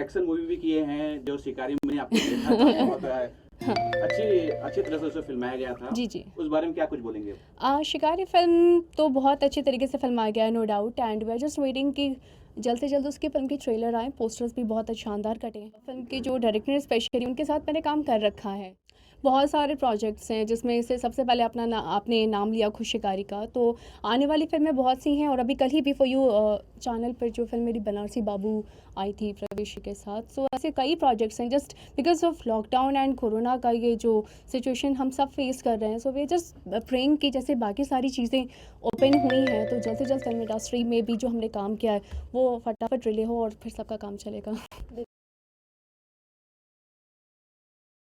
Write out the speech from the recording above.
Action movie भी किए हैं, जो शिकारी मैंने आपको देखा था, बहुत अच्छी तरह से उसे फिल्माया गया था। जी, जी। उस बारे में क्या कुछ बोलेंगे? शिकारी फ़िल्म तो बहुत अच्छे तरीके से फ़िल्माया गया है, no doubt, and we are just waiting कि जल्द से जल्द उसकी फ़िल्म के ट्रेलर आएँ। पोस्टर्स भी बहुत शानदार कटे हैं। फ़िल्म के जो डायरेक्टर हैं स्पेशली, उनके साथ मैंने काम कर रखा है। बहुत सारे प्रोजेक्ट्स हैं जिसमें से सबसे पहले आपने नाम लिया खुद शिकारी का, तो आने वाली फ़िल्में बहुत सी हैं। और अभी कल ही बी फॉर यू चैनल पर जो फ़िल्म मेरी बनारसी बाबू आई थी प्रवेश के साथ, सो ऐसे कई प्रोजेक्ट्स हैं। Just because of lockdown and corona का ये जो सिचुएशन हम सब फेस कर रहे हैं, सो वी जस्ट प्रेइंग कि जैसे बाकी सारी चीज़ें ओपन हुई हैं, तो जल्द से जल्द फिल्म इंडस्ट्री में भी जो हमने काम किया है वो फटाफट रिलीज़ हो और फिर सबका काम चलेगा।